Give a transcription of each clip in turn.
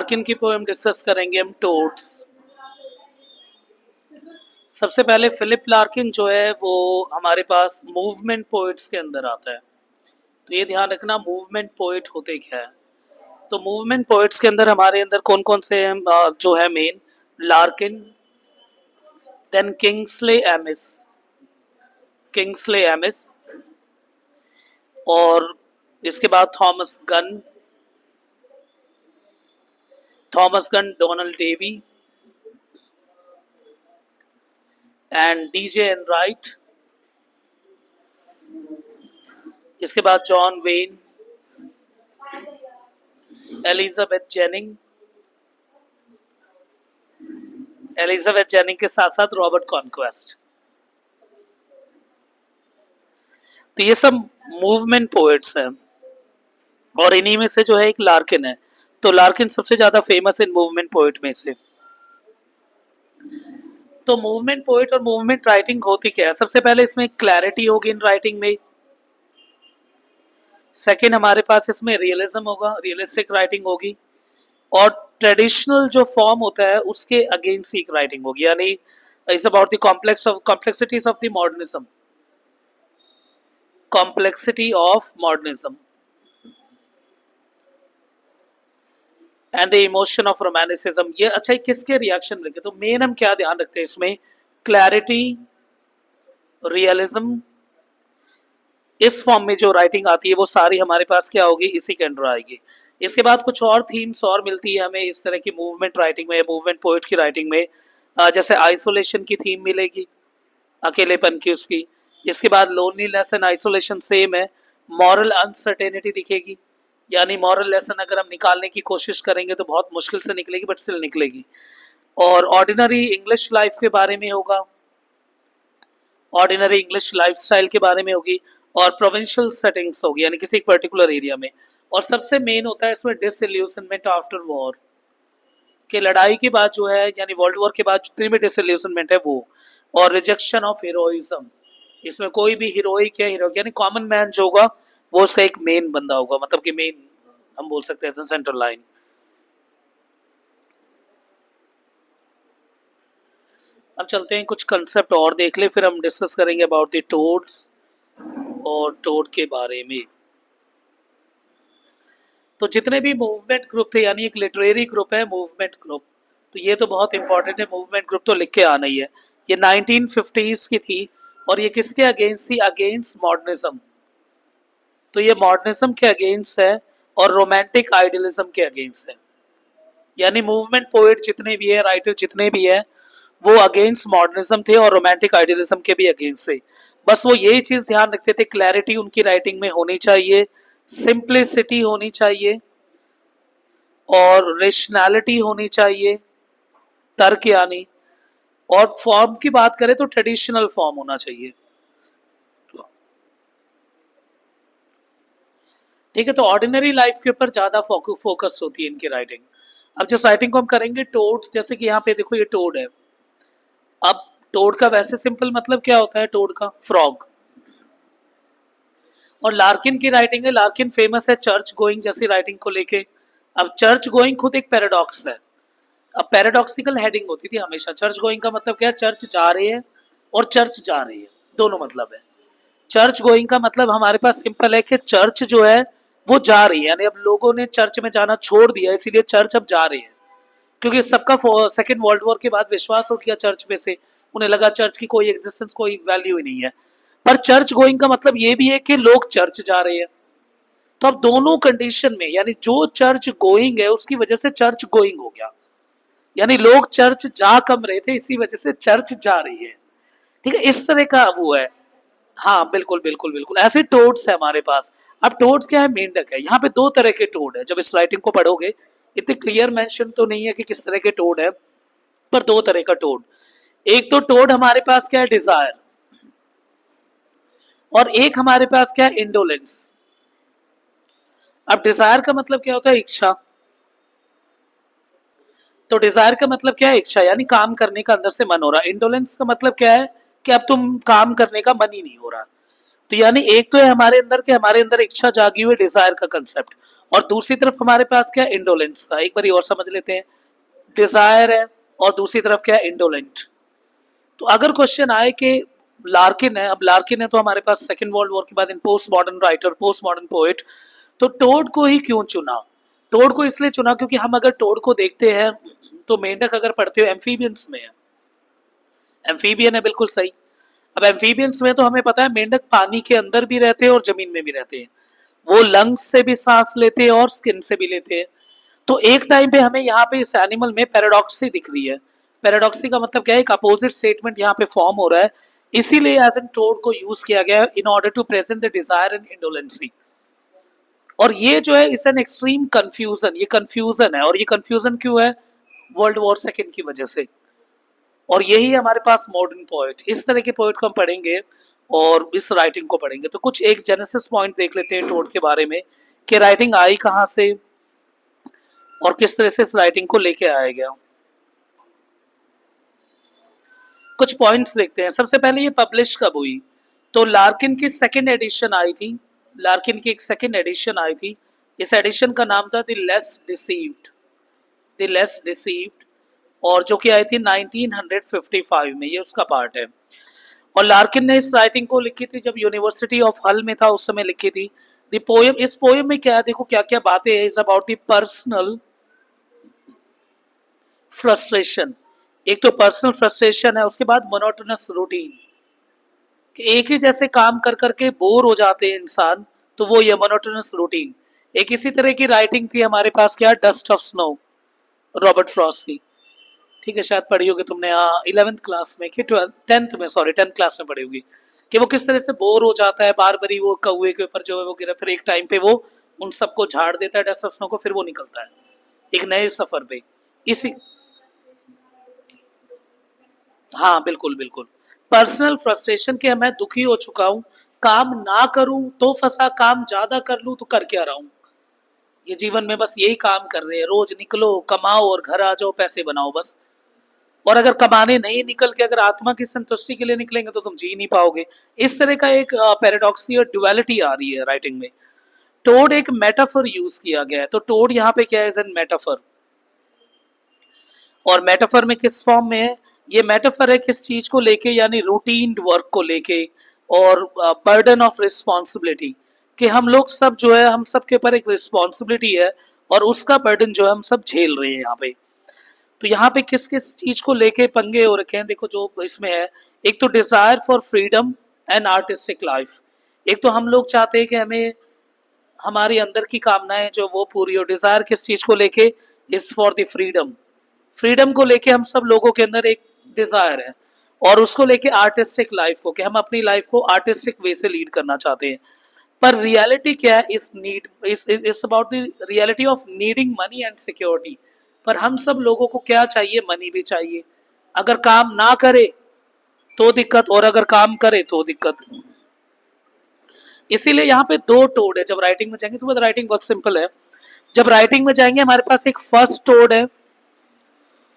Larkin की poem discuss करेंगे हम, टोड्स। सबसे पहले फिलिप लार्किन जो है वो हमारे पास मूवमेंट पोइट्स के अंदर आता है। तो ये ध्यान रखना मूवमेंट पोइट होते क्या है। तो मूवमेंट पोइट्स के अंदर हमारे अंदर कौन कौन से जो है main, Larkin, then Kingsley Amis, और इसके बाद Thomas Gunn, Donald Davie and DJ Enright. इसके बाद जॉन वेन, एलिजाबेथ जेनिंग के साथ साथ रॉबर्ट कॉन्क्वेस्ट। तो ये सब मूवमेंट पोएट्स हैं और इन्हीं में से जो है एक लार्किन है। तो लार्किन सबसे ज्यादा फेमस इन मूवमेंट पोएट में से। तो मूवमेंट पोएट और मूवमेंट राइटिंग होती क्या है? सबसे पहले इसमें क्लैरिटी होगी इन राइटिंग में। सेकंड हमारे पास इसमें रियलिज्म होगा, रियलिस्टिक राइटिंग होगी। और ट्रेडिशनल जो फॉर्म होता है उसके अगेंस्ट एक राइटिंग होगी, यानी it's about the complexities of the modernism, complexity of modernism and the emotion of romanticism. ये अच्छा है, किसके रिएक्शन रखे? तो मेन हम क्या ध्यान रखते हैं इसमें, क्लैरिटी, रियलिज्म, इस फॉर्म में जो राइटिंग आती है वो सारी हमारे पास क्या होगी, इसी के अंडर आएगी। इसके बाद कुछ और थीम्स और मिलती है हमें इस तरह की मूवमेंट राइटिंग में, मूवमेंट पोएट की राइटिंग में। जैसे आइसोलेशन की थीम मिलेगी, अकेलेपन की उसकी। इसके बाद लोनलीनेस एंड आइसोलेशन सेम है। मॉरल अनसर्टेनिटी दिखेगी, यानी मॉरल लेसन अगर हम निकालने की कोशिश करेंगे तो बहुत मुश्किल से निकलेगी, बट स्टिल निकलेगी। और ऑर्डिनरी इंग्लिश लाइफ के बारे में होगा, ऑर्डिनरी इंग्लिश लाइफस्टाइल के बारे में होगी, और प्रोविंशियल सेटिंग्स होगी, यानी किसी पर्टिकुलर एरिया में। और सबसे मेन होता है इसमें डिसइल्यूशनमेंट आफ्टर वॉर, कि लड़ाई के बाद जो है, यानी वर्ल्ड वॉर के बाद जितनी भी डिसइल्यूशनमेंट है वो। और रिजेक्शन ऑफ हीरोइज्म, इसमें कोई भी हीरोइक या हीरो यानी कॉमन मैन जो होगा वो उसका एक मेन बंदा होगा, मतलब कि मेन हम बोल सकते हैं सेंट्रल लाइन। अब चलते हैं कुछ कंसेप्ट और देख ले, फिर हम डिस्कस करेंगे अबाउट द टोड्स और टोड के बारे में। तो जितने भी मूवमेंट ग्रुप थे, यानी एक लिटरेरी ग्रुप है मूवमेंट ग्रुप, तो ये तो बहुत इंपॉर्टेंट है, मूवमेंट ग्रुप तो लिख के आना ही है। ये 1950s की थी और ये किसके अगेंस्ट थी? Against modernism. तो ये मॉडर्निज्म के अगेंस्ट है और रोमांटिक आइडियलिज्म के अगेंस्ट है। यानी मूवमेंट पोएट जितने भी है, राइटर जितने भी है, वो अगेंस्ट मॉडर्निज्म थे और रोमांटिक आइडियलिज्म के भी अगेंस्ट थे। बस वो यही चीज ध्यान रखते थे, क्लैरिटी उनकी राइटिंग में होनी चाहिए, सिंप्लिसिटी होनी चाहिए, और रेशनैलिटी होनी चाहिए, तर्क यानी। और फॉर्म की बात करें तो ट्रेडिशनल फॉर्म होना चाहिए। ठीक है, तो ऑर्डिनरी लाइफ के ऊपर ज्यादा फोकस होती है इनकी राइटिंग। अब जिस राइटिंग को हम करेंगे टोड्स, जैसे कि यहाँ पे देखो ये टोड है। अब टोड का वैसे सिंपल मतलब क्या होता है? टोड का फ्रॉग। और लार्किन की राइटिंग है, लार्किन फेमस है चर्च गोइंग जैसी राइटिंग को लेके। अब चर्च गोइंग खुद एक पैराडॉक्स है। अब पैराडॉक्सिकल हेडिंग होती थी हमेशा। चर्च गोइंग का मतलब क्या है? चर्च जा रहे हैं और चर्च जा रही है, दोनों मतलब है। चर्च गोइंग का मतलब हमारे पास सिंपल है कि चर्च जो है वो जा रही है, यानी अब लोगों ने चर्च में जाना छोड़ दिया, इसीलिए चर्च अब जा रही है। क्योंकि सबका सेकेंड वर्ल्ड वॉर के बाद विश्वास उठ गया चर्च पे से, उन्हें लगा चर्च की कोई एग्जिस्टेंस, कोई वैल्यू ही नहीं है। पर चर्च गोइंग का मतलब ये भी है कि लोग चर्च जा रहे हैं। तो अब दोनों कंडीशन में, यानी जो चर्च गोइंग है उसकी वजह से चर्च गोइंग हो गया, यानी लोग चर्च जा कम रहे थे, इसी वजह से चर्च जा रही है। ठीक है, इस तरह का वो है। हाँ बिल्कुल बिल्कुल बिल्कुल, ऐसे टोड्स है हमारे पास। अब टोड्स क्या है? मेंढक है। यहाँ पे दो तरह के टोड है, जब इस राइटिंग को पढ़ोगे इतने क्लियर मेंशन तो नहीं है कि किस तरह के टोड है, पर दो तरह का टोड। एक तो टोड हमारे पास क्या है? डिजायर। और एक हमारे पास क्या है? इंडोलेंस। अब डिजायर का मतलब क्या होता है? इच्छा। तो डिजायर का मतलब क्या है? इच्छा, यानी काम करने का अंदर से मन हो रहा। इंडोलेंस का मतलब क्या है? कि अब तुम काम करने का मन ही नहीं हो रहा। तो यानी एक तो है हमारे अंदर के, हमारे अंदर इच्छा जागी हुई, डिजायर का कंसेप्ट, और दूसरी तरफ हमारे पास क्या इंडोलेंस का, एक बार और समझ लेते हैं। डिजायर है और दूसरी तरफ क्या है इंडोलेंट। तो अगर क्वेश्चन आए कि लार्किन है, अब लार्किन है तो हमारे पास सेकेंड वर्ल्ड वॉर के बाद इन postmodern writer, postmodern poet, तो टोड को ही क्यों चुना? टोड को इसलिए चुना क्योंकि हम अगर टोड को देखते हैं तो मेंढक अगर पढ़ते हो एम्फीबियंस में है, एम्फीबियन है बिल्कुल सही। अब एम्फीबियंस में तो हमें पता है मेंढक पानी के अंदर भी रहते हैं और जमीन में भी रहते हैं, वो लंग्स से भी सांस लेते हैं और स्किन से भी लेते हैं। तो एक टाइम पे हमें यहाँ पे इस एनिमल में पैराडॉक्सी दिख रही है। पैराडॉक्सी का मतलब क्या है, एक अपोजिट स्टेटमेंट यहाँ पे फॉर्म हो रहा है, इसीलिए एज एन टोड को यूज किया गया है in order to present the desire and indolence. और ये जो है इस एन एक्सट्रीम कंफ्यूजन, ये कंफ्यूजन है, और ये कंफ्यूजन क्यों है? वर्ल्ड वॉर सेकेंड की वजह से। और यही हमारे पास मॉडर्न पोएट, इस तरह के पोएट को हम पढ़ेंगे और इस राइटिंग को पढ़ेंगे। तो कुछ एक जेनेसिस पॉइंट देख लेते हैं टोड के बारे में कि राइटिंग आई कहाँ से और किस तरह से इस राइटिंग को लेके आया गया। कुछ पॉइंट्स देखते हैं। सबसे पहले ये पब्लिश कब हुई? तो लार्किन की सेकेंड एडिशन आई थी, लार्किन की एक सेकेंड एडिशन आई थी। इस एडिशन का नाम था the less deceived, the less deceived, और जो कि आई थी 1955 में, ये उसका पार्ट है। और लार्किन ने इस राइटिंग को लिखी थी जब यूनिवर्सिटी ऑफ हल में था, उस समय लिखी थी। द पोएम, इस पोएम में क्या है, देखो क्या क्या बातें हैं। Is about the personal frustration, एक तो पर्सनल फ्रस्ट्रेशन है, उसके बाद मोनोटोनस रूटीन, कि एक ही जैसे काम कर करके बोर हो जाते हैं इंसान, तो वो ये मोनोटोनस रूटीन। एक इसी तरह की राइटिंग थी हमारे पास, क्या, dust of snow, Robert Frost की। ठीक है, शायद पढ़ी होगी तुमने 11th क्लास में कि 10th में, सॉरी 10th क्लास में पढ़ी होगी, कि वो किस तरह से बोर हो जाता है, बार बार वो कौए के ऊपर जो है वो गिरा, फिर एक टाइम पे वो उन सबको झाड़ देता है डस्ट ऑफ स्नो को, फिर वो निकलता है एक नए सफर पे। इसी, हाँ बिल्कुल बिल्कुल, पर्सनल फ्रस्ट्रेशन के मैं दुखी हो चुका हूँ, काम ना करूं तो फंसा, काम ज्यादा कर लूं तो कर क्या रहा हूं, ये जीवन में बस यही काम कर रहे हैं, रोज निकलो कमाओ और घर आ जाओ पैसे बनाओ बस। और अगर कमाने नहीं निकल के अगर आत्मा की संतुष्टि के लिए निकलेंगे तो तुम जी नहीं पाओगे। इस तरह का एक पैराडॉक्सी और ड्युअलिटी आ रही है राइटिंग में। टोड एक मेटाफर यूज किया गया है, तो टोड यहाँ पे क्या है, एज एन मेटाफर। और मेटाफर में किस फॉर्म में है? ये मेटाफर है किस चीज को लेके, यानी रूटीन वर्क को लेके और बर्डन ऑफ रिस्पॉन्सिबिलिटी, कि हम लोग सब जो है, हम सब के ऊपर एक रिस्पॉन्सिबिलिटी है और उसका बर्डन जो है हम सब झेल रहे हैं यहाँ पे। तो यहाँ पे किस किस चीज को लेके पंगे हो रखे हैं, देखो जो इसमें है। एक तो desire for freedom and artistic life, एक तो हम लोग चाहते हैं कि हमें हमारी अंदर की कामनाएं जो वो पूरी हो। डिजायर किस चीज को लेके? Is for the freedom, freedom को लेके हम सब लोगों के अंदर एक डिजायर है, और उसको लेके आर्टिस्टिक लाइफ को, कि हम अपनी लाइफ को आर्टिस्टिक वे से लीड करना चाहते हैं। पर रियलिटी क्या है, इस need is about the reality of needing money and security. पर हम सब लोगों को क्या चाहिए? मनी भी चाहिए। अगर काम ना करे तो दिक्कत, और अगर काम करे तो दिक्कत। इसीलिए यहाँ पे दो टोड है। जब राइटिंग में जाएंगे, सुबह राइटिंग बहुत सिंपल है, जब राइटिंग में जाएंगे हमारे पास एक फर्स्ट टोड है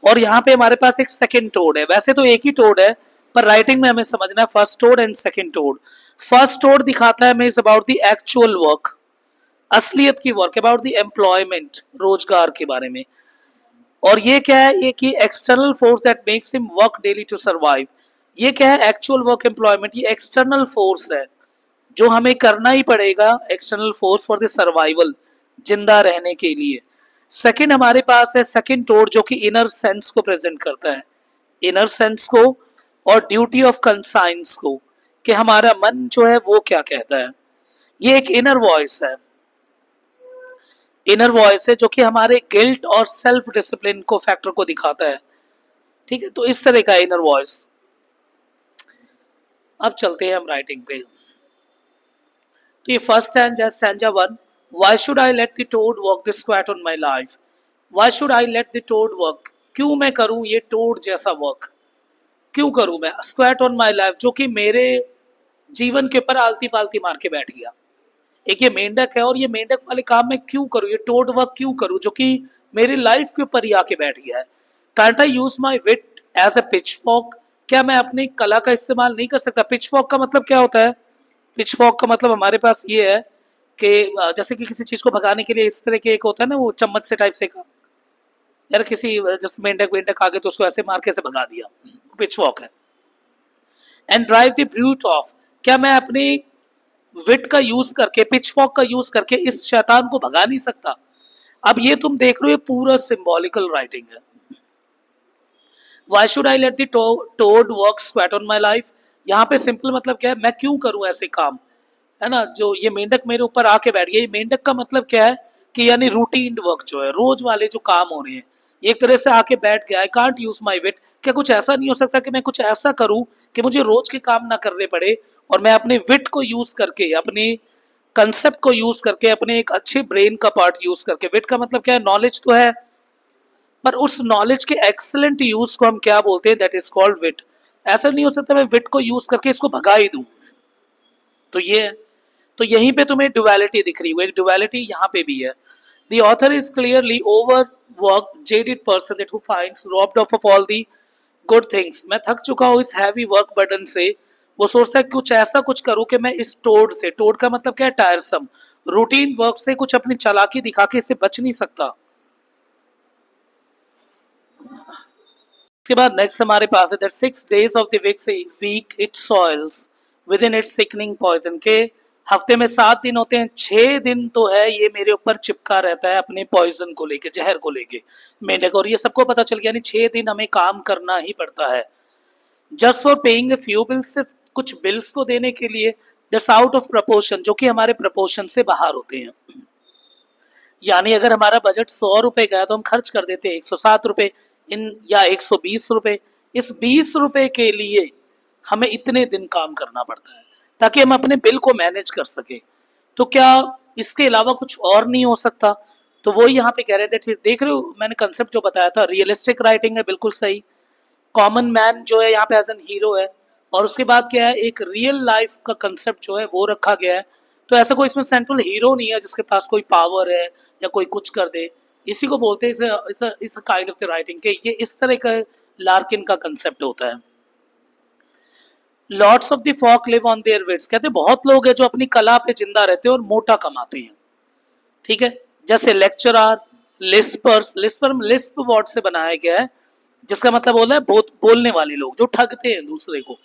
और यहाँ पे हमारे पास एक सेकंड टोड है। वैसे तो एक ही टोड है, पर राइटिंग में हमें समझना है first toad and second toad. First toad दिखाता है हमें is about the actual work, असलियत की वर्क, अबाउट द एम्प्लॉयमेंट, रोजगार के बारे में। और ये क्या है, ये कि external force that makes him work daily to survive. ये क्या है? एक्चुअल वर्क, एम्प्लॉयमेंट, ये एक्सटर्नल फोर्स है जो हमें करना ही पड़ेगा, external force for the survival, जिंदा रहने के लिए। सेकंड हमारे पास है सेकंड टोड, जो कि इनर सेंस को प्रेजेंट करता है, इनर सेंस को और ड्यूटी ऑफ कंसाइंस को, कि हमारा मन जो है वो क्या कहता है। ये एक इनर वॉइस है, इनर वॉइस है जो कि हमारे गिल्ट और सेल्फ डिसिप्लिन को, फैक्टर को दिखाता है। ठीक है, तो इस तरह का इनर वॉइस। अब चलते हैं हम राइटिंग पे। तो ये first stanza 1, why should I let the toad work the squat on my life. Why should I let the toad work, क्यों मैं करूं ये टोड जैसा वर्क, क्यों करूं मैं स्क्वैट ऑन माय लाइफ, जो कि मेरे जीवन के ऊपर आलती पालती मार के बैठ गया। एक ये मेंढक है और ये मेंढक वाले काम मैं क्यों करूं, ये टोड वर्क क्यों करूं जो कि मेरी लाइफ के ऊपर ही आके बैठ गया है। Can't I use my wit as a pitchfork, क्या मैं अपनी कला का इस्तेमाल नहीं कर सकता? पिच फॉक का मतलब क्या होता है? पिच फॉक का मतलब हमारे पास ये है कि जैसे कि किसी चीज को भगाने के लिए इस तरह के एक होता है ना, वो चम्मच से टाइप से का, यार किसी जैसे मेंढक वेंढक आगे तो उसको ऐसे मार के से भगा दिया, पिच वॉक है। And drive the brute of, क्या मैं अपनी विट का यूज करके, पिच वॉक का यूज करके इस शैतान को भगा नहीं सकता? अब ये तुम देख रहे हो पूरा सिंबॉलिकल राइटिंग है। Why should I let the toad work squat on my life? यहाँ पे सिंपल मतलब क्या है, मैं क्यों करूं ऐसे काम, है ना। जो ये मेंढक मेरे ऊपर आके बैठ गया, ये मेंढक का मतलब क्या है कि यानी रूटीन वर्क जो है, रोज वाले जो काम हो रहे हैं, एक तरह से आके बैठ गया। आई कांट यूज माई विट, क्या कुछ ऐसा नहीं हो सकता कि मैं कुछ ऐसा करूं कि मुझे रोज के काम ना करने पड़े, और मैं अपने विट को यूज करके, अपने कंसेप्ट को यूज करके, अपने एक अच्छे ब्रेन का पार्ट यूज करके, विट का मतलब क्या है, नॉलेज तो है, पर उस नॉलेज के एक्सेलेंट यूज को हम क्या बोलते हैं, दैट इज कॉल्ड विट। ऐसा नहीं हो सकता मैं विट को यूज करके इसको भगा ही दूं। तो ये है। तो यहीं पे तुम्हें ड्युअलिटी दिख रही है, एक ड्युअलिटी यहाँ पे भी है। The author is clearly overworked, jaded person that who finds robbed of all the good things. मैं थक चुका हूँ इस हैवी वर्क बर्डन से। वो सोचता है कुछ ऐसा कुछ करूँ कि मैं इस टोड से, टोड का मतलब क्या है, टायरसम रूटीन वर्क से कुछ अपनी चालाकी दिखा के इससे बच नहीं सकता। इसके बाद नेक्स्ट हमारे पास है that 6 days of the week it soils with in its sickening poison, के हफ्ते में 7 दिन होते हैं, 6 दिन तो है ये मेरे ऊपर चिपका रहता है अपने पॉइजन को लेके, जहर को लेके मेंढक। और ये सबको पता चल गया, यानी 6 दिन हमें काम करना ही पड़ता है just for paying a few bills, सिर्फ कुछ बिल्स को देने के लिए। दैट्स आउट ऑफ प्रपोर्शन, जो कि हमारे प्रपोर्शन से बाहर होते हैं। यानी अगर हमारा बजट 100 रुपए का है तो हम खर्च कर देते हैं 107 रुपए इन, या 120 रुपए। इस 20 रुपए के लिए हमें इतने दिन काम करना पड़ता है ताकि हम अपने बिल को मैनेज कर सके। तो क्या इसके अलावा कुछ और नहीं हो सकता? तो वो यहाँ पे कह रहे थे, देख रहे हो मैंने कंसेप्ट जो बताया था, रियलिस्टिक राइटिंग है, बिल्कुल सही। कॉमन मैन जो है यहाँ पे एज एन हीरो है, और उसके बाद क्या है, एक रियल लाइफ का कंसेप्ट जो है वो रखा गया है। तो ऐसा कोई इसमें सेंट्रल हीरो नहीं है जिसके पास कोई पावर है या कोई कुछ कर दे। इसी को बोलते हैं इस काइंड ऑफ द राइटिंग के, ये इस तरह का लार्किन का कंसेप्ट होता है। Lords of the folk live on their wits, कहते हैं बहुत लोग हैं जो अपनी कला पे जिंदा रहते हैं और मोटा कमाते हैं, ठीक है। जैसे लेक्चरर, लिस्पर्स, लिस्प वर्ड से बनाया गया है, जिसका मतलब बोला है बोलने वाले लोग जो ठगते हैं दूसरे को,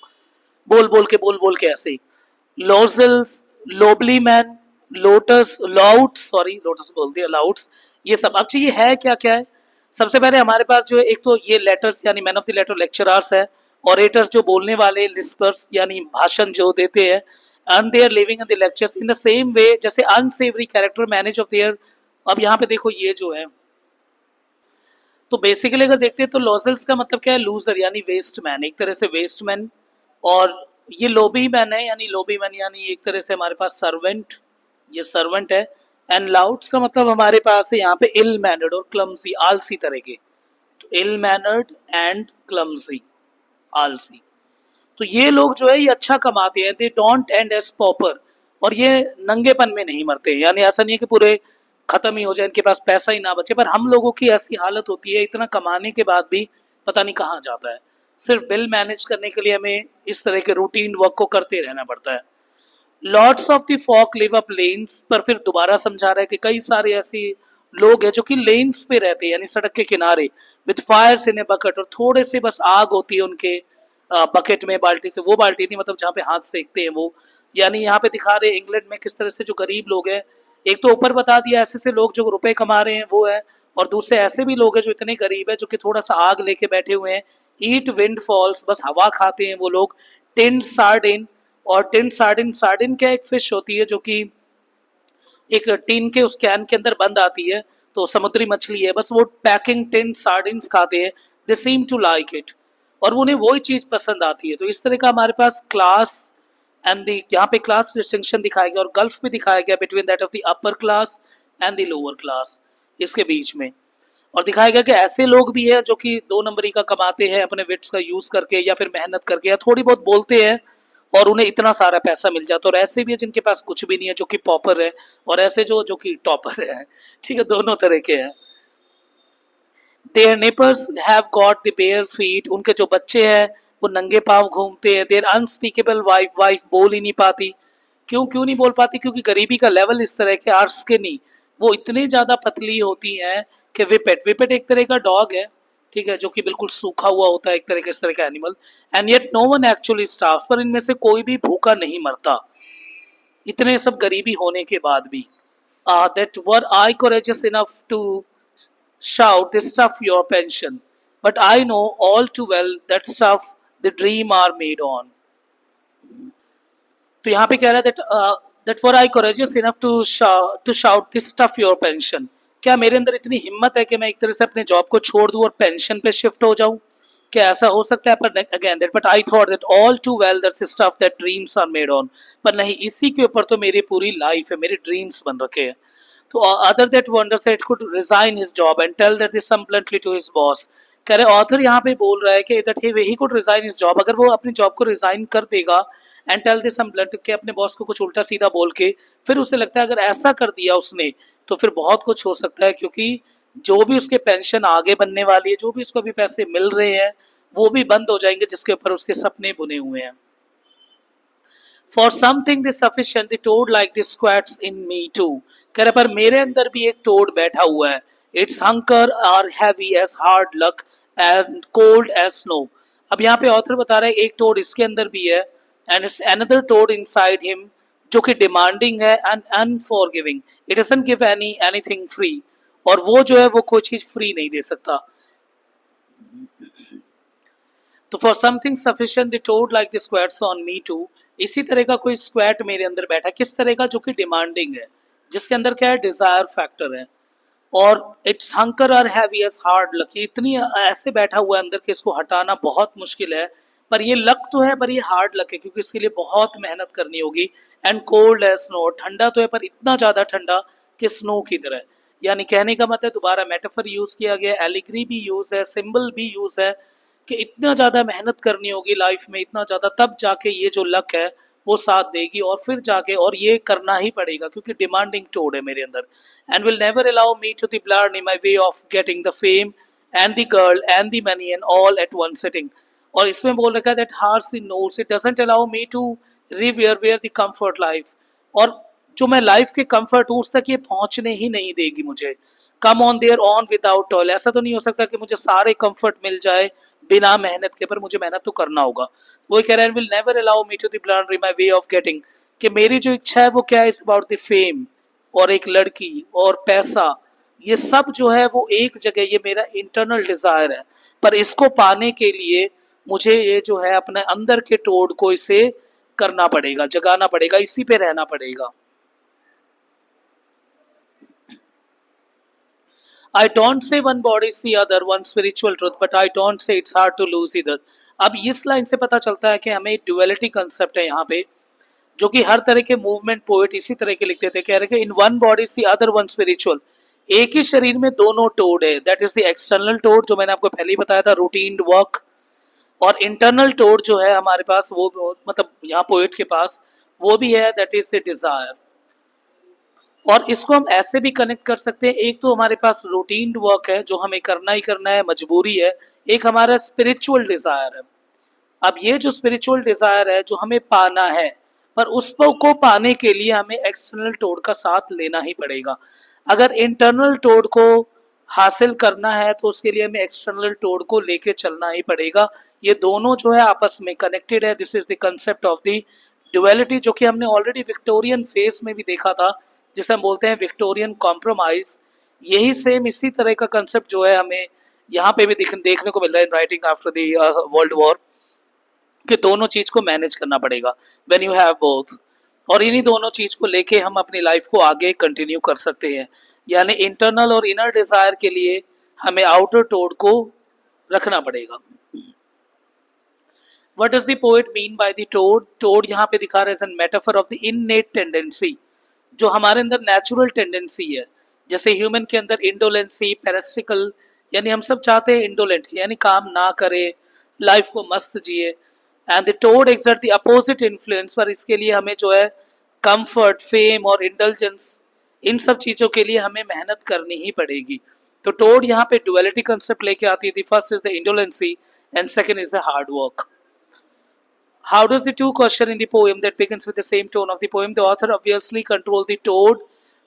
बोल बोल के ऐसे ही। लोजल्स, लोबली मैन, लोटस, लाउट्स, सॉरी लोटस बोल दिया, लाउट्स, ये सब। अब ये है क्या क्या है, सबसे पहले हमारे पास जो है एक तो ये लेटर्स यानी man of the letter lecturers है, ऑरेटर्स जो बोलने वाले, लिस्पर्स यानी भाषण जो देते हैं, and they are living in the lectures in the same way जैसे unsavoury character manage of their. अब यहाँ पे देखो ये जो है, तो बेसिकली अगर देखते हैं तो लॉजल्स का मतलब क्या है, लूजर यानी वेस्ट मैन, एक तरह से वेस्ट मैन। और ये लोबी मैन है, यानी लोबी मैन यानी एक तरह से हमारे पास सर्वेंट, ये सर्वेंट है। एंड लाउड्स का मतलब हमारे पास है यहाँ पे इल मैनर्ड और क्लमसी, आलसी तरह के। तो इल मैनर्ड एंड क्लमसी, आलसी। तो ये लोग जो है ये अच्छा कमाते हैं, they don't end as pauper, और ये नंगेपन में नहीं मरते। यानी ऐसा नहीं है कि पूरे खत्म ही हो जाए, इनके पास पैसा ही ना बचे, पर हम लोगों की ऐसी हालत होती है इतना कमाने के बाद भी पता नहीं कहाँ जाता है। सिर्फ बिल मैनेज करने के लिए हमें इस तरह के रूटीन वर्क को करते रहना पड़ता है। Lords of the folk live up lanes, पर फिर दोबारा समझा रहा है कि कई सारे ऐसे लोग हैं जो कि लेन्स पे रहते हैं यानी सड़क के किनारे, with fires in a bucket, और थोड़े से बस आग होती है उनके बकेट में, बाल्टी से, वो बाल्टी नहीं मतलब जहाँ पे हाथ सेकते हैं वो। यानी यहाँ पे दिखा रहे इंग्लैंड में किस तरह से जो गरीब लोग हैं, एक तो ऊपर बता दिया ऐसे से लोग जो रुपए कमा रहे हैं वो है, और दूसरे ऐसे भी लोग हैं जो इतने गरीब है जो कि थोड़ा सा आग लेके बैठे हुए हैं। ईट विंड फॉल्स, बस हवा खाते हैं वो लोग। टिन सार्डिन, और टिन सार्डिन, सार्डिन क्या एक फिश होती है जो कि एक टिन के उस कैन के अंदर बंद आती है, तो समुद्री मछली है, बस वो पैकिंग टिन सार्डिन्स खाते हैं। दे सीम टू लाइक इट, और उन्हें वही चीज पसंद आती है। तो इस तरह का हमारे पास क्लास एंड दी, यहाँ पे क्लास डिस्टिंक्शन दिखाया गया और गल्फ भी दिखाया गया between that of the upper class and the lower class, इसके बीच में। और दिखाया गया कि ऐसे लोग भी हैं जो कि 2 नंबरी का कमाते हैं अपने विट्स का यूज करके या फिर मेहनत करके या थोड़ी बहुत बोलते हैं और उन्हें इतना सारा पैसा मिल जाता है, और ऐसे भी है जिनके पास कुछ भी नहीं है जो कि पॉपर है, और ऐसे जो जो कि टॉपर है, ठीक है, दोनों तरह के हैं। Their nippers have got the bare feet, उनके जो बच्चे हैं वो नंगे पांव घूमते हैं। देयर अनस्पीकेबल वाइफ, वाइफ बोल ही नहीं पाती, क्यों क्यों नहीं बोल पाती? क्योंकि गरीबी का लेवल इस तरह के आर्स के नहीं, वो इतनी ज्यादा पतली होती हैं कि विपेट विपेट एक तरह का डॉग है, ठीक है, जो कि बिल्कुल सूखा हुआ होता है, एक तरह के इस तरह का animal, and yet no one actually starves, पर इनमें से कोई भी भूखा नहीं मरता इतने सब गरीबी होने के बाद भी। That were I courageous enough to shout this stuff your pension, but I know all too well that stuff the dream are made on. तो यहाँ पे कह रहा है that were I courageous enough to shout this stuff your pension, क्या मेरे अंदर इतनी हिम्मत है कि मैं एक तरह से अपने जॉब को छोड़ दूं और पेंशन पे शिफ्ट हो जाऊं? क्या ऐसा हो सकता है? पर again that but I thought that all too well that's stuff that dreams are made on, पर नहीं, इसी के ऊपर तो मेरी पूरी लाइफ है, मेरे ड्रीम्स बन रखे हैं। तो other that wonder set could resign his job and tell that this some bluntly to his boss, कह रहे ऑथर यहाँ पे बोल रहा है कि that he could resign his job, अगर वो अपनी जॉब को रिजाइन कर देगा and tell this some blunt, के अपने बॉस को कुछ उल्टा सीधा बोल के, फिर उसे लगता है अगर ऐसा कर दिया उसने तो फिर बहुत कुछ हो सकता है, क्योंकि जो भी उसके पेंशन आगे बनने वाली है, जो भी उसको भी पैसे मिल रहे हैं, वो भी बंद हो जाएंगे जिसके ऊपर उसके सपने बुने हुए हैं। For something this sufficient, the toad like this squats in me too, कह रहे पर मेरे अंदर भी एक टोड बैठा हुआ है। Its hunger are heavy as hard luck and cold as snow, अब यहाँ पे ऑथर बता रहा है एक टोड इसके अंदर भी है, and it's another toad inside him जो कि डिमांडिंग है and unforgiving, it doesn't give anything free, और वो जो है वो कोई चीज फ्री नहीं दे सकता। तो for something sufficient the toad like the squats on me too, इसी तरह का कोई स्क्वैट मेरे अंदर बैठा, किस तरह का? जो कि डिमांडिंग है, जिसके अंदर क्या है? डिजायर फैक्टर है, और its hunkers are heavy as hard luck, इतनी ऐसे बैठा हुआ है अंदर कि इसको हटाना बहुत मुश्किल है, पर ये लक तो है पर ये हार्ड लक है क्योंकि इसके लिए बहुत मेहनत करनी होगी। एंड कोल्ड एज स्नो, ठंडा तो है पर इतना ज्यादा ठंडा कि स्नो की तरह, यानी कहने का मतलब दोबारा मेटाफर यूज किया गया, एलिग्री भी यूज है, सिंबल भी यूज है कि इतना ज़्यादा मेहनत करनी होगी लाइफ में, इतना ज़्यादा, तब जाके ये जो लक है वो साथ देगी, और फिर जाके, और ये करना ही पड़ेगा क्योंकि डिमांडिंग टोड है मेरे अंदर। And will never allow me to the blarney in my way of getting the fame and the girl and the money and all at one sitting, और इसमें बोल रखा है that has the notes it doesn't allow me to revere where the comfort life, और जो मैं life के comfort हूँ उस तक ये पहुंचने ही नहीं देगी मुझे। Come on there on without toll, ऐसा तो नहीं हो सकता कि मुझे सारे कंफर्ट मिल जाए बिना मेहनत के, पर मुझे मेहनत तो करना होगा। वो कह रहा है will never allow me to the blunder my way of getting, कि मेरी जो इच्छा है वो क्या है? इज अबाउट द फेम, और एक लड़की और पैसा, ये सब जो है वो एक जगह, ये मेरा इंटरनल डिजायर है, पर इसको पाने के लिए मुझे ये जो है अपने अंदर के टोड को इसे करना पड़ेगा, जगाना पड़ेगा, इसी पे रहना पड़ेगा। I don't say one body is the other, one spiritual truth, but I don't say it's hard to lose either. अब इस लाइन से पता चलता है कि हमें ड्युअलिटी कंसेप्ट है यहाँ पे, जो कि हर तरह के मूवमेंट पोएट इसी तरह के लिखते थे, कह रहे कि in one body is the other one spiritual, एक ही शरीर में दोनों टोड है, that is the external toad जो मैंने आपको पहले ही बताया था, रूटीन वर्क, और इंटरनल टोड जो है हमारे पास वो मतलब यहाँ पोएट के पास वो भी है, दैट इज द डिजायर। और इसको हम ऐसे भी कनेक्ट कर सकते हैं, एक तो हमारे पास रूटीन वर्क है जो हमें करना ही करना है, मजबूरी है, एक हमारा स्पिरिचुअल डिजायर है। अब ये जो स्पिरिचुअल डिजायर है जो हमें पाना है, पर उसको पाने के लिए हमें एक्सटर्नल टोड का साथ लेना ही पड़ेगा। अगर इंटरनल टोड को हासिल करना है तो उसके लिए हमें एक्सटर्नल टोड को लेके चलना ही पड़ेगा, ये दोनों जो है आपस में कनेक्टेड है। This is the concept of the duality, जो कि हमने ऑलरेडी विक्टोरियन फेज में भी देखा था, जिसे हम बोलते हैं विक्टोरियन कॉम्प्रोमाइज। यही सेम इसी तरह का कंसेप्ट जो है हमें यहाँ पे भी देखने को मिल रहा है in writing after the world war, कि दोनों चीज को मैनेज करना पड़ेगा व्हेन यू हैव बोथ, और इन्हीं दोनों चीज को लेके हम अपनी लाइफ को आगे कंटिन्यू कर सकते हैं। यानी इंटरनल और इनर डिजायर के लिए हमें आउटर टोड को रखना पड़ेगा। What does the poet mean by the toad? Toad यहाँ पे दिखा रहे हैं metaphor of the innate tendency, जो हमारे अंदर नेचुरल टेंडेंसी है, जैसे ह्यूमन के अंदर इंडोलेंसी, पेरेस्टिकल, यानी हम सब चाहते हैं इंडोलेंट, यानी काम ना करे, लाइफ को मस्त जिए, and the toad exert the opposite influence, पर इसके लिए हमें जो है कंफर्ट, फेम और इंडल्जेंस, इन सब चीजों के लिए हमें मेहनत करनी ही पड़ेगी। तो टोड यहाँ पे डुअलिटी कंसेप्ट लेके आती है, the first is the indolence and second is the hard work. How does the two question in the poem that begins with the same tone of the poem? The author obviously control the toad.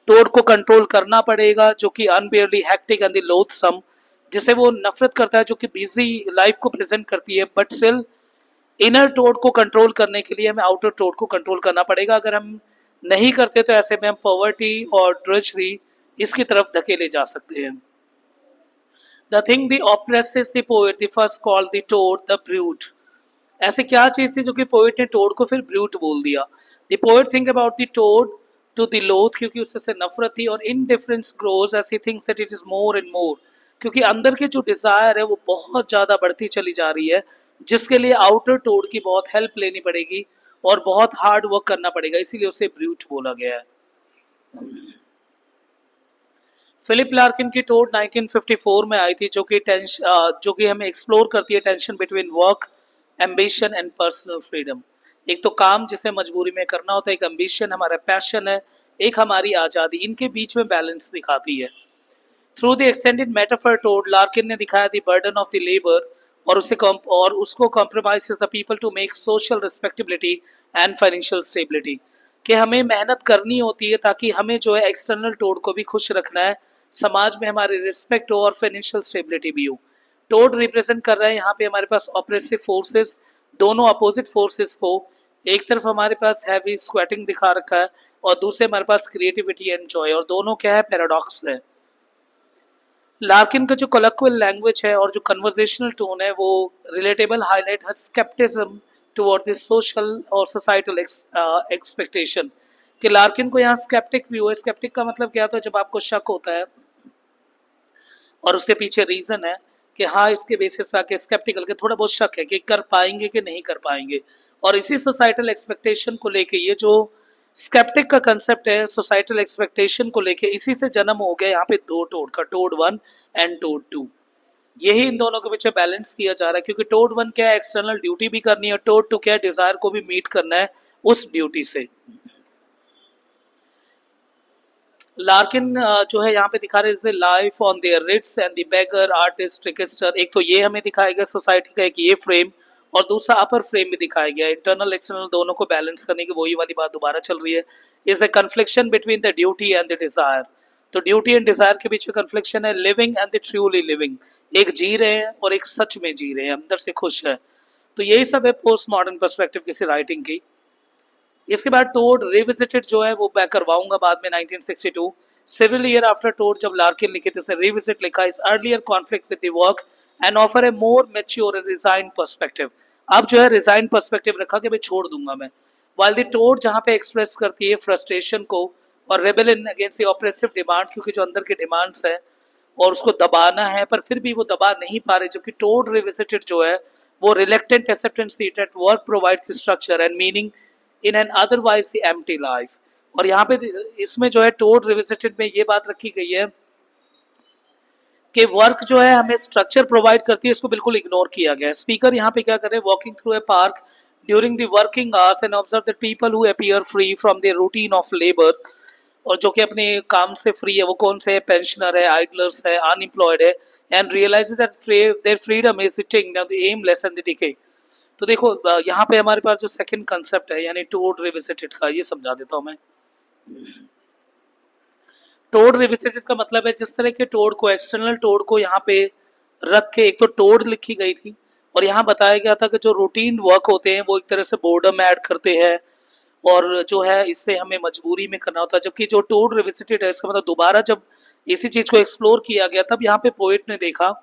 Toad को control करना पड़ेगा जो कि unbearably hectic and the loathsome, जिसे वो नफरत करता है, जो कि बिजी लाइफ को प्रेजेंट करती है, बट स्टिल इनर टोड को कंट्रोल करने के लिए हमें आउटर टोड को कंट्रोल करना पड़ेगा। अगर हम नहीं करते तो ऐसे में हम पॉवर्टी और ड्रजरी इसकी तरफ धकेले जा सकते हैं। The thing the oppresses the poet the first called the toad the brute. ऐसे क्या चीज थी जो कि पोएट ने टोड को फिर ब्रूट बोल दिया। The poet think about the toad to the loath, क्योंकि उससे नफरत थी, और indifference grows as he thinks that it is more and more, क्योंकि अंदर की जो डिजायर है वो बहुत ज्यादा बढ़ती चली जा रही है, जिसके लिए आउटर टोड की बहुत हेल्प लेनी पड़ेगी और बहुत हार्ड वर्क करना पड़ेगा, इसीलिए उसे ब्रूट बोला गया है। फिलिप लार्किन की टोड 1954 में आई थी, जो कि हमें एक्सप्लोर करती है tension between work, ambition and personal freedom. एक तो काम जिसे मजबूरी में करना होता है, एक एम्बिशन हमारा पैशन है, एक हमारी आज़ादी, इनके बीच में बैलेंस दिखाती है। Through the extended metaphor toad, Larkin ने दिखाया the burden of the labour और उसको compromise the people to make social respectability and financial stability, कि हमें मेहनत करनी होती है ताकि हमें जो है एक्सटर्नल टोड को भी खुश रखना है, समाज में हमारी रिस्पेक्ट हो और फाइनेंशियल स्टेबिलिटी भी हो। टोड रिप्रेजेंट कर रहे हैं यहाँ पे हमारे पास ऑपरेसिव फोर्सेस, दोनों अपोजिट फोर्सेस को। एक तरफ हमारे पास हैवी स्क्वेटिंग दिखा रखा है और दूसरे हमारे पास क्रिएटिविटी एंड जॉय, और दोनों क्या है, पैराडॉक्स है। लार्किन का जो कोलक्वल लैंग्वेज है और जो कन्वर्सेशनल टोन है वो relatable highlight her scepticism toward this social और सोसाइटल एक्सपेक्टेशन, कि लार्किन को यहाँ स्केप्टिक व्यू है। स्केप्टिक का मतलब क्या होता है, जब आपको शक होता है और उसके पीछे रीजन है कि हाँ इसके बेसिस पे आके स्केप्टिकल के थोड़ा बहुत शक है कि कर पाएंगे कि नहीं कर पाएंगे, और इसी सोसाइटल एक्सपेक्टेशन को लेके ये जो स्केप्टिक का कंसेप्ट है सोसाइटल एक्सपेक्टेशन को लेके, इसी से जन्म हो गया यहाँ पे दो टोड का, टोड 1 एंड टोड 2। यही इन दोनों के पीछे बैलेंस किया जा रहा है, क्योंकि टोड 1 क्या है, एक्सटर्नल ड्यूटी भी करनी है, टोड 2 क्या है, डिजायर को भी मीट करना है उस ड्यूटी से। लार्किन जो है यहाँ पे दिखा रहे हैं life on their wits and the beggar artist trickster. एक तो ये हमें दिखाया गया सोसाइटी का एक ये फ्रेम, और दूसरा अपर फ्रेम में दिखाया गया, इंटरनल एक्सटर्नल दोनों को बैलेंस करने की वही वाली बात दोबारा चल रही है। Is a confliction between the duty and the desire. तो ड्यूटी एंड डिजायर के बीच में कन्फ्लिक्शन है, living and the truly living, एक जी रहे हैं और एक सच में जी रहे हैं, अंदर से खुश है। तो यही सब है पोस्ट मॉडर्न पर्सपेक्टिव किसी राइटिंग की। इसके बाद टोड रिविजिटेड जो है वो मैं करवाऊंगा बाद में 1962 सेवरल ईयर आफ्टर टोड, जब लार्किन लिखे थे, रिविजिट लिखा इस earlier conflict with the work and offer A more mature and resign perspective. अब जो है रिजाइन पर्सपेक्टिव रखा कि भाई छोड़ दूंगा मैं, वाइल द टोड जहाँ पे एक्सप्रेस करती है फ्रस्ट्रेशन को और rebellion against the oppressive demand, क्योंकि जो अंदर के डिमांड्स है और उसको दबाना है पर फिर भी वो दबा नहीं पा रहे, जबकि टोड रिविजिटेड जो है वो reluctant acceptance that work provides structure and meaning in an otherwise the empty life. और यहाँ पे इसमें जो है टोड रिविजिटेड में ये बात रखी गई है कि वर्क जो है हमें स्ट्रक्चर प्रोवाइड करती है, इसको बिल्कुल इग्नोर किया गया है। स्पीकर यहाँ पे क्या कर रहे हैं, walking through a park during the working hours and observe the people who appear free from the routine of labour, और जो कि अपने काम से फ्री है, वो कौन से है, पेंशनर है, आइडलर्स है, अनएम्प्लॉयड है, and realises that their freedom is sitting the aimless and the decay. तो देखो यहाँ पे हमारे पास जो सेकंड कंसेप्ट है यानी टोड रिविजिटेड का, ये समझा देता हूँ मैं। टोड रिविजिटेड का मतलब है जिस तरह के टोड को, एक्सटर्नल टोड को यहाँ पे रख के, एक तो टोड लिखी गई थी और यहाँ बताया गया था कि जो रूटीन वर्क होते हैं वो एक तरह से बोर्डम ऐड करते हैं और जो है इससे हमें मजबूरी में करना होता है, जबकि जो टोड रिविजिटेड है इसका मतलब दोबारा जब इसी चीज को एक्सप्लोर किया गया तब यहाँ पे पोएट ने देखा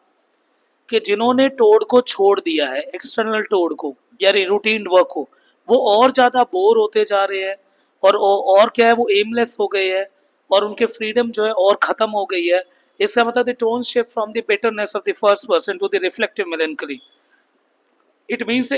कि जिन्होंने टोड को छोड़ दिया है, एक्सटर्नल टोड को यानी रूटीन वर्क को, वो और ज्यादा बोर होते जा रहे हैं और क्या है, वो एमलेस हो गए हैं और उनके फ्रीडम जो है और खत्म हो गई है। इसका मतलब the tone shift from the bitterness of the first person to the reflective melancholy. It means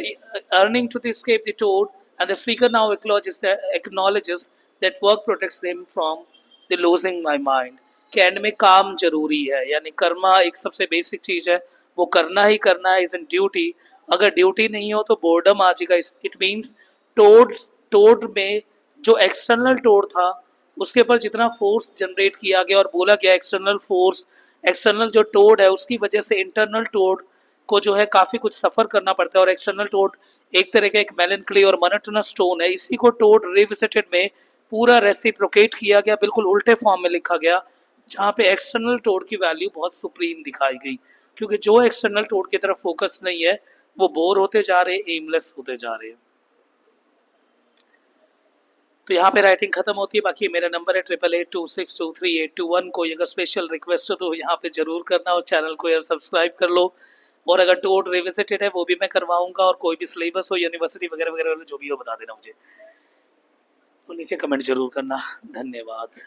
earning to escape the toad, and the speaker now acknowledges that work protects him from the losing my mind. कि and में काम जरूरी है, यानी कर्मा एक सबसे basic चीज है, वो करना ही करना है, इज इन ड्यूटी। अगर ड्यूटी नहीं हो तो बोर्डम आ जाएगा। इट मीन्स टोड में जो एक्सटर्नल टोड था उसके ऊपर जितना फोर्स जनरेट किया गया और बोला गया एक्सटर्नल फोर्स, एक्सटर्नल जो टोड है उसकी वजह से इंटरनल टोड को जो है काफ़ी कुछ सफ़र करना पड़ता है। और एक्सटर्नल टोड एक तरह का एक मेलनकली और मोनोटोनस टोन है। इसी को टोड रिविजिटेड में पूरा रेसिप्रोकेट किया गया, बिल्कुल उल्टे फॉर्म में लिखा गया, जहाँ पे एक्सटर्नल टोड की वैल्यू बहुत सुप्रीम दिखाई गई। क्योंकि जो एक्सटर्नल टोड की तरफ फोकस नहीं है वो बोर होते जा रहे, एमलेस होते जा रहे हैं। तो यहाँ पे राइटिंग खत्म होती है। बाकी मेरा नंबर है 8882623821। कोई अगर स्पेशल रिक्वेस्ट हो तो यहाँ पे जरूर करना, और चैनल को यार सब्सक्राइब कर लो। और अगर टोड रिविजिटेड है वो भी मैं करवाऊंगा, और कोई भी सिलेबस हो यूनिवर्सिटी वगैरह वगैरह जो भी हो बता देना मुझे, तो नीचे कमेंट जरूर करना। धन्यवाद।